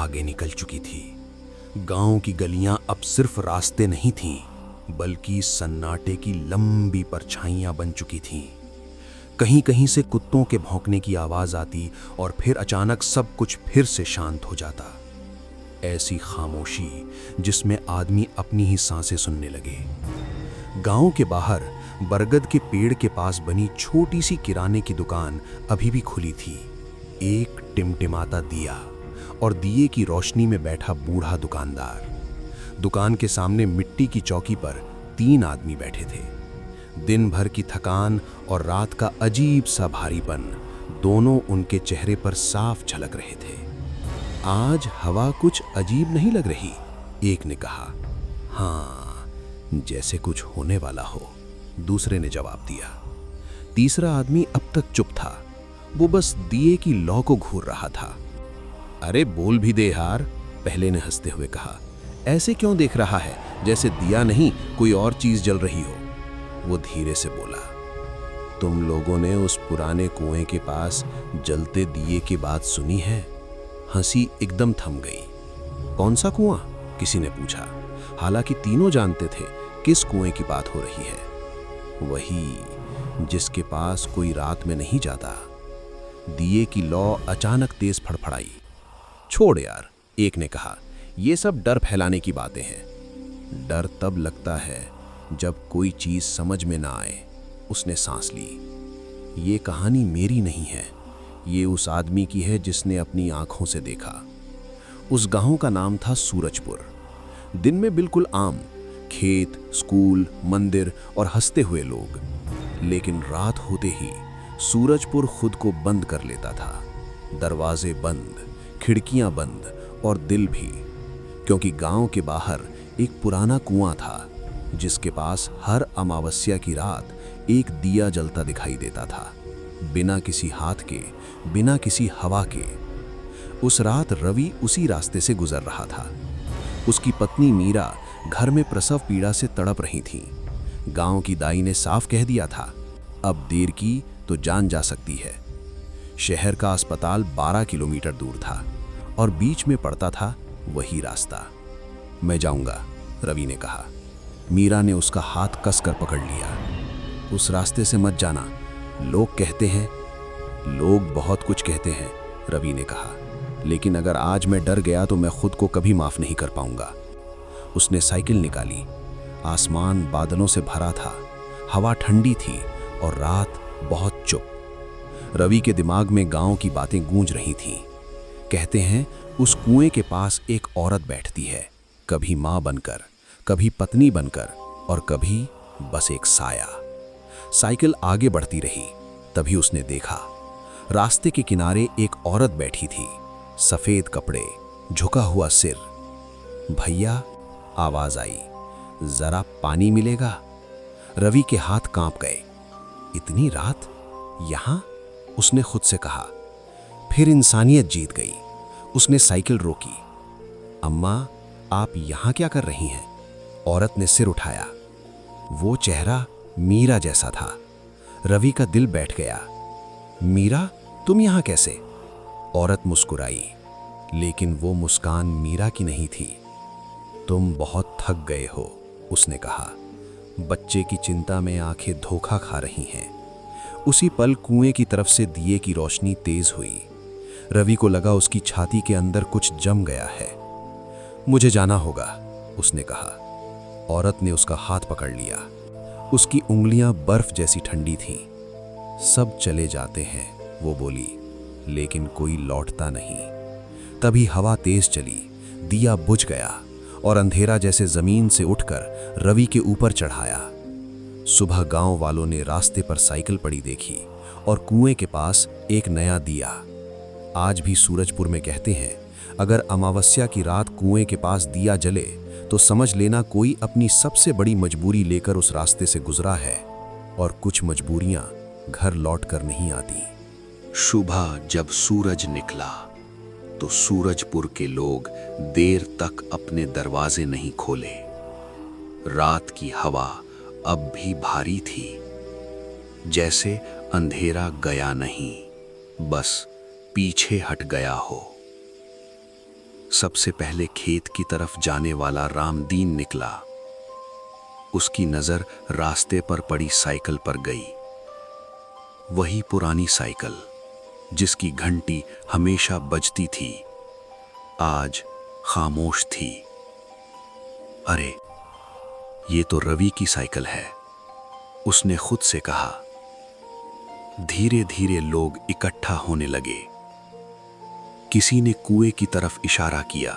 आगे निकल चुकी थी। गांव की गलियां अब सिर्फ रास्ते नहीं थीं, बल्कि सन्नाटे की लंबी परछाइयां बन चुकी थीं। कहीं कहीं से कुत्तों के भौंकने की आवाज आती और फिर अचानक सब कुछ फिर से शांत हो जाता। ऐसी खामोशी जिसमें आदमी अपनी ही सांसें सुनने लगे। गांव के बाहर बरगद के पेड़ के पास बनी छोटी सी किराने की दुकान अभी भी खुली थी। एक टिमटिमाता दिया और दिए की रोशनी में बैठा बूढ़ा दुकानदार। दुकान के सामने मिट्टी की चौकी पर 3 आदमी बैठे थे। दिन भर की थकान और रात का अजीब सा भारीपन दोनों उनके चेहरे पर साफ झलक रहे थे। आज हवा कुछ अजीब नहीं लग रही, एक ने कहा। हाँ, जैसे कुछ होने वाला हो, दूसरे ने जवाब दिया। तीसरा आदमी अब तक चुप था, वो बस दिए की लौ को घूर रहा था। अरे बोल भी दे यार, पहले ने हंसते हुए कहा। ऐसे क्यों देख रहा है जैसे दिया नहीं कोई और चीज जल रही हो? वो धीरे से बोला। तुम लोगों ने उस पुराने कुएं के पास जलते दिए की बात सुनी है? हंसी एकदम थम गई। कौन सा कुआं? किसी ने पूछा। हालांकि तीनों जानते थे किस कुएं की बात हो रही है। वही जिसके पास कोई रात में नहीं जाता। दिए की लौ अचानक तेज फड़फड़ाई। छोड़ यार, एक ने कहा, ये सब डर फैलाने की बातें हैं। डर तब लगता है जब कोई चीज समझ में ना आए। उसने सांस ली। ये कहानी मेरी नहीं है, ये उस आदमी की है जिसने अपनी आंखों से देखा। उस गांव का नाम था सूरजपुर। दिन में बिल्कुल आम, खेत, स्कूल, मंदिर और हंसते हुए लोग। लेकिन रात होते ही सूरजपुर खुद को बंद कर लेता था। दरवाजे बंद, खिड़कियां बंद और दिल भी, क्योंकि गांव के बाहर एक पुराना कुआं था जिसके पास हर अमावस्या की रात एक दिया जलता दिखाई देता था, बिना किसी हाथ के, बिना किसी हवा के। उस रात रवि उसी रास्ते से गुजर रहा था। उसकी पत्नी मीरा घर में प्रसव पीड़ा से तड़प रही थी। गांव की दाई ने साफ कह दिया था, अब देर की तो जान जा सकती है। शहर का अस्पताल 12 किलोमीटर दूर था और बीच में पड़ता था वही रास्ता। मैं जाऊंगा, रवि ने कहा। मीरा ने उसका हाथ कसकर पकड़ लिया। उस रास्ते से मत जाना, लोग कहते हैं। लोग बहुत कुछ कहते हैं, रवि ने कहा, लेकिन अगर आज मैं डर गया तो मैं खुद को कभी माफ नहीं कर पाऊंगा। उसने साइकिल निकाली। आसमान बादलों से भरा था, हवा ठंडी थी और रात बहुत चुप। रवि के दिमाग में गांव की बातें गूंज रही थीं। कहते हैं उस कुएं के पास एक औरत बैठती है, कभी मां बनकर, कभी पत्नी बनकर और कभी बस एक साया। साइकिल आगे बढ़ती रही, तभी उसने देखा रास्ते के किनारे एक औरत बैठी थी, सफेद कपड़े, झुका हुआ सिर। भैया, आवाज आई, जरा पानी मिलेगा? रवि के हाथ कांप गए। इतनी रात यहां? उसने खुद से कहा। फिर इंसानियत जीत गई। उसने साइकिल रोकी। अम्मा, आप यहां क्या कर रही हैं? औरत ने सिर उठाया। वो चेहरा मीरा जैसा था। रवि का दिल बैठ गया। मीरा, तुम यहां कैसे? औरत मुस्कुराई, लेकिन वो मुस्कान मीरा की नहीं थी। तुम बहुत थक गए हो, उसने कहा। बच्चे की चिंता में आंखें धोखा खा रही हैं। उसी पल कुएं की तरफ से दिए की रोशनी तेज हुई। रवि को लगा उसकी छाती के अंदर कुछ जम गया है। मुझे जाना होगा, उसने कहा। औरत ने उसका हाथ पकड़ लिया। उसकी उंगलियां बर्फ जैसी ठंडी थीं। सब चले जाते हैं, वो बोली, लेकिन कोई लौटता नहीं। तभी हवा तेज चली, दिया बुझ गया और अंधेरा जैसे जमीन से उठकर रवि के ऊपर चढ़ाया। सुबह गांव वालों ने रास्ते पर साइकिल पड़ी देखी और कुएं के पास एक नया दिया। आज भी सूरजपुर में कहते हैं, अगर अमावस्या की रात कुएं के पास दिया जले तो समझ लेना कोई अपनी सबसे बड़ी मजबूरी लेकर उस रास्ते से गुजरा है। और कुछ मजबूरियां घर लौट कर नहीं आती। सुबह जब सूरज निकला तो सूरजपुर के लोग देर तक अपने दरवाजे नहीं खोले। रात की हवा अब भी भारी थी, जैसे अंधेरा गया नहीं, बस पीछे हट गया हो। सबसे पहले खेत की तरफ जाने वाला रामदीन निकला। उसकी नजर रास्ते पर पड़ी साइकिल पर गई। वही पुरानी साइकिल जिसकी घंटी हमेशा बजती थी, आज खामोश थी। अरे, ये तो रवि की साइकिल है, उसने खुद से कहा। धीरे धीरे लोग इकट्ठा होने लगे। किसी ने कुएं की तरफ इशारा किया।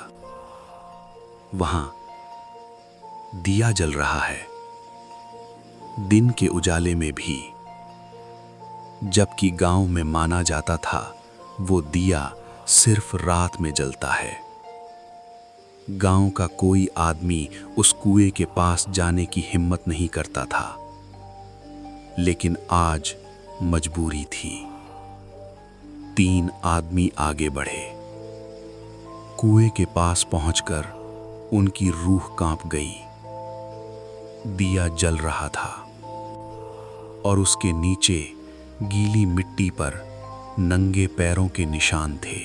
वहां दिया जल रहा है, दिन के उजाले में भी, जबकि गांव में माना जाता था वो दिया सिर्फ रात में जलता है। गांव का कोई आदमी उस कुएं के पास जाने की हिम्मत नहीं करता था, लेकिन आज मजबूरी थी। 3 आदमी आगे बढ़े। कुएं के पास पहुंचकर उनकी रूह कांप गई। दिया जल रहा था और उसके नीचे गीली मिट्टी पर नंगे पैरों के निशान थे,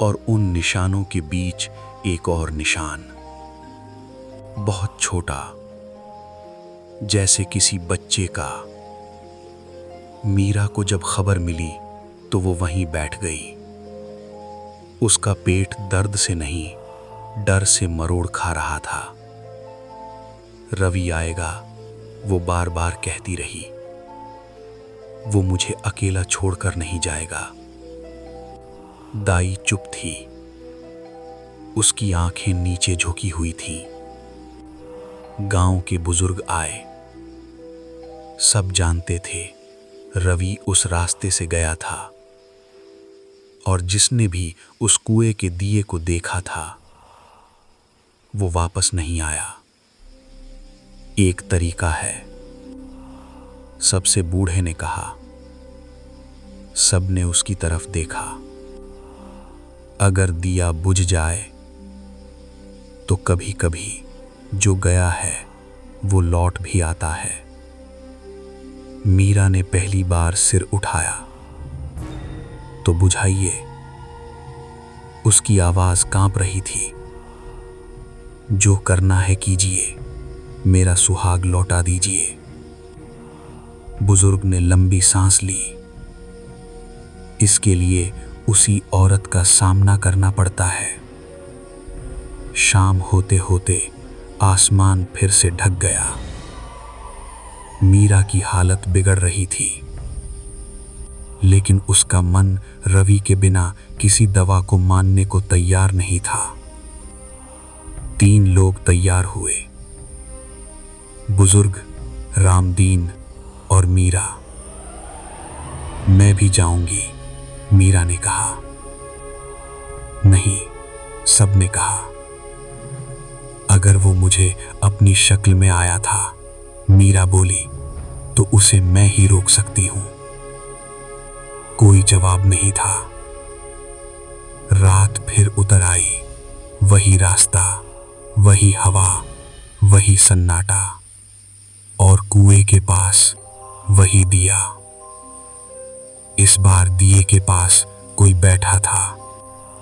और उन निशानों के बीच एक और निशान, बहुत छोटा, जैसे किसी बच्चे का। मीरा को जब खबर मिली तो वो वहीं बैठ गई। उसका पेट दर्द से नहीं, डर से मरोड़ खा रहा था। रवि आएगा, वो बार बार कहती रही। वो मुझे अकेला छोड़कर नहीं जाएगा। दाई चुप थी, उसकी आंखें नीचे झुकी हुई थीं। गांव के बुजुर्ग आए। सब जानते थे रवि उस रास्ते से गया था, और जिसने भी उस कुएं के दिए को देखा था वो वापस नहीं आया। एक तरीका है, सबसे बूढ़े ने कहा। सबने उसकी तरफ देखा। अगर दिया बुझ जाए तो कभी कभी जो गया है वो लौट भी आता है। मीरा ने पहली बार सिर उठाया। तो बुझाइए। उसकी आवाज कांप रही थी। जो करना है कीजिए, मेरा सुहाग लौटा दीजिए। बुजुर्ग ने लंबी सांस ली। इसके लिए उसी औरत का सामना करना पड़ता है। शाम होते होते आसमान फिर से ढक गया। मीरा की हालत बिगड़ रही थी, लेकिन उसका मन रवि के बिना किसी दवा को मानने को तैयार नहीं था। 3 लोग तैयार हुए, बुजुर्ग, रामदीन और मीरा। मैं भी जाऊंगी, मीरा ने कहा। नहीं, सबने कहा। अगर वो मुझे अपनी शक्ल में आया था, मीरा बोली, तो उसे मैं ही रोक सकती हूं। कोई जवाब नहीं था। रात फिर उतर आई। वही रास्ता, वही हवा, वही सन्नाटा, और कुएं के पास वही दिया। इस बार दिए के पास कोई बैठा था,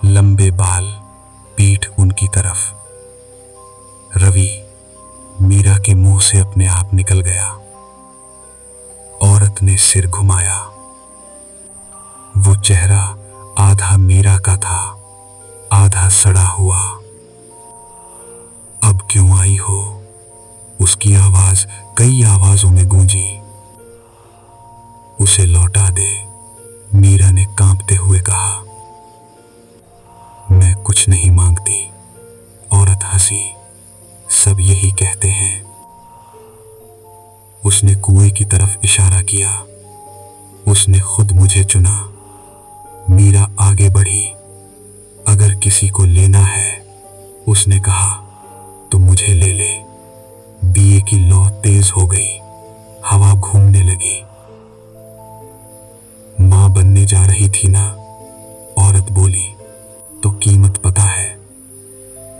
लंबे बाल, पीठ उनकी तरफ। रवि, मीरा के मुंह से अपने आप निकल गया। औरत ने सिर घुमाया। वो चेहरा आधा मीरा का था, आधा सड़ा हुआ। अब क्यों आई हो? उसकी आवाज कई आवाजों में गूंजी। उसे लौटा दे, मीरा ने कांपते हुए कहा। मैं कुछ नहीं मांगती, औरत हंसी। सब यही कहते हैं। उसने कुएं की तरफ इशारा किया। उसने खुद मुझे चुना। मीरा आगे बढ़ी। अगर किसी को लेना है, उसने कहा, तो मुझे ले ले। दिए की लौ तेज हो गई। हवा घूमने लगी। मां बनने जा रही थी ना, औरत बोली। तो कीमत पता है।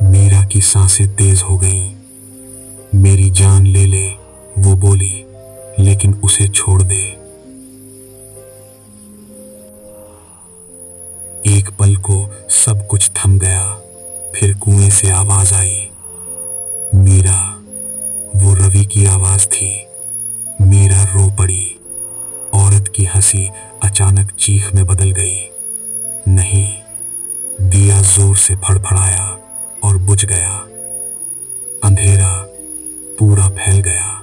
मीरा की सांसें तेज हो गईं। मेरी जान ले ले, वो बोली, लेकिन उसे छोड़ दे। एक पल को सब कुछ थम गया। फिर कुएं से आवाज आई, मीरा। वो रवि की आवाज थी। मीरा रो पड़ी। औरत की हंसी अचानक चीख में बदल गई। नहीं। दिया जोर से फड़फड़ाया और बुझ गया। अंधेरा पूरा फैल गया।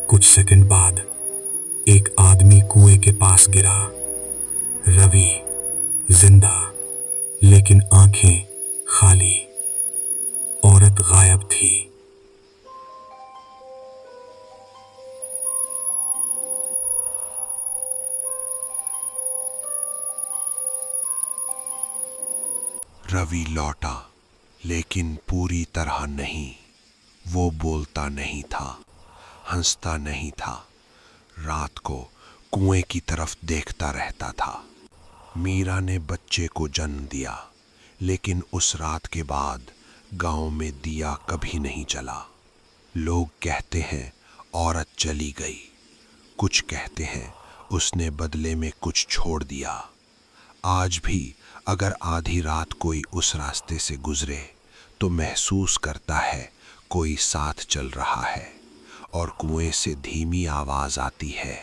कुछ सेकंड बाद एक आदमी कुएं के पास गिरा। रवि जिंदा, लेकिन आंखें खाली। औरत गायब थी। रवि लौटा, लेकिन पूरी तरह नहीं। वो बोलता नहीं था, हंसता नहीं था। रात को कुएं की तरफ देखता रहता था। मीरा ने बच्चे को जन्म दिया, लेकिन उस रात के बाद गांव में दिया कभी नहीं जला। लोग कहते हैं औरत चली गई, कुछ कहते हैं उसने बदले में कुछ छोड़ दिया। आज भी अगर आधी रात कोई उस रास्ते से गुजरे तो महसूस करता है कोई साथ चल रहा है। और कुएं से धीमी आवाज आती है,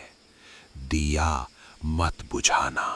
दिया मत बुझाना।